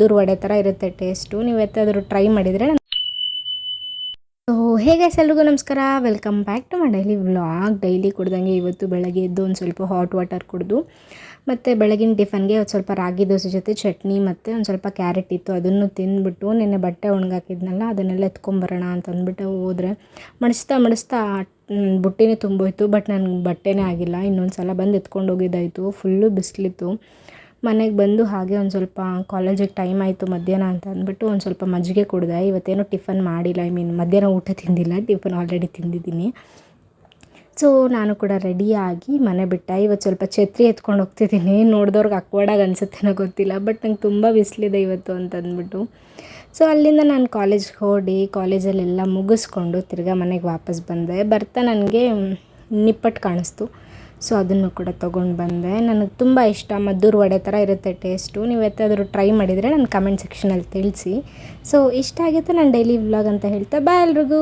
ಮದ್ದೂರು ವಡೆ ಥರ ಇರುತ್ತೆ ಟೇಸ್ಟು. ನೀವು ಯಾವತ್ತಾದರೂ ಟ್ರೈ ಮಾಡಿದರೆ. ಸೊ ಹೇ ಗೈಸ್, ಎಲ್ರಿಗೂ ನಮಸ್ಕಾರ, welcome back to my daily vlog. Daily ಕುಡ್ದಂಗೆ ಇವತ್ತು ಬೆಳಗ್ಗೆ ಎದ್ದು ಒಂದು ಸ್ವಲ್ಪ ಹಾಟ್ ವಾಟರ್ ಕುಡಿದು, ಮತ್ತು ಬೆಳಗಿನ ಟಿಫನ್ಗೆ ಒಂದು ಸ್ವಲ್ಪ ರಾಗಿ ದೋಸೆ ಜೊತೆ ಚಟ್ನಿ ಮತ್ತು ಒಂದು ಸ್ವಲ್ಪ ಕ್ಯಾರೆಟ್ ಇತ್ತು, ಅದನ್ನು ತಿಂದ್ಬಿಟ್ಟು ನಿನ್ನೆ ಬಟ್ಟೆ ಒಣಗಾಕಿದ್ನಲ್ಲ ಅದನ್ನೆಲ್ಲ ಎತ್ಕೊಂಬರೋಣ ಅಂತಂದ್ಬಿಟ್ಟು ಹೋದರೆ ಮಡಿಸ್ತಾ ಬುಟ್ಟಿನೇ ತುಂಬೋಯ್ತು. ಬಟ್ ನನಗೆ ಬಟ್ಟೆನೇ ಆಗಿಲ್ಲ. ಇನ್ನೊಂದು ಸಲ ಬಂದು ಎತ್ಕೊಂಡು ಹೋಗಿದ್ದಾಯಿತು. ಫುಲ್ಲು ಬಿಸಿಲಿತ್ತು. ಮನೆಗೆ ಬಂದು ಹಾಗೆ ಒಂದು ಸ್ವಲ್ಪ ಕಾಲೇಜಿಗೆ ಟೈಮ್ ಆಯಿತು ಮಧ್ಯಾಹ್ನ ಅಂತ ಅಂದ್ಬಿಟ್ಟು ಒಂದು ಸ್ವಲ್ಪ ಮಜ್ಜಿಗೆ ಕುಡಿದೆ. ಇವತ್ತೇನೋ ಟಿಫನ್ ಮಾಡಿಲ್ಲ, ಮಧ್ಯಾಹ್ನ ಊಟ ತಿಂದಿಲ್ಲ, ಟಿಫನ್ ಆಲ್ರೆಡಿ ತಿಂದಿದ್ದೀನಿ. ಸೊ ನಾನು ಕೂಡ ರೆಡಿಯಾಗಿ ಮನೆ ಬಿಟ್ಟೆ. ಇವತ್ತು ಸ್ವಲ್ಪ ಛತ್ರಿ ಎತ್ಕೊಂಡು ಹೋಗ್ತಿದ್ದೀನಿ. ನೋಡಿದವ್ರಿಗೆ ಅಕ್ವರ್ಡಾಗಿ ಅನಿಸುತ್ತೇನೋ ಗೊತ್ತಿಲ್ಲ, ಬಟ್ ನಂಗೆ ತುಂಬ ಬಿಸಿಲಿದೆ ಇವತ್ತು ಅಂತಂದ್ಬಿಟ್ಟು. ಸೊ ಅಲ್ಲಿಂದ ನಾನು ಕಾಲೇಜ್ಗೆ ಹೊರಡಿ ಕಾಲೇಜಲ್ಲೆಲ್ಲ ಮುಗಿಸ್ಕೊಂಡು ತಿರ್ಗಾ ಮನೆಗೆ ವಾಪಸ್ ಬಂದೆ. ಬರ್ತಾ ನನಗೆ ನಿಪ್ಪಟ್ಟು ಕಾಣಿಸ್ತು. ಸೊ ಅದನ್ನು ಕೂಡ ತೊಗೊಂಡು ಬಂದೆ. ನನಗೆ ತುಂಬ ಇಷ್ಟ, ಮದ್ದೂರು ವಡೆ ಥರ ಇರುತ್ತೆ ಟೇಸ್ಟು. ನೀವು ಯಾವತ್ತಾದರೂ ಟ್ರೈ ಮಾಡಿದರೆ ನನ್ನ ಕಮೆಂಟ್ ಸೆಕ್ಷನಲ್ಲಿ ತಿಳಿಸಿ. ಸೊ ಇಷ್ಟ ಆಗಿತ್ತು ನನ್ನ ಡೈಲಿ ವ್ಲಾಗ್ ಅಂತ ಹೇಳ್ತಾ ಬಾಯ್ ಎಲ್ರಿಗೂ.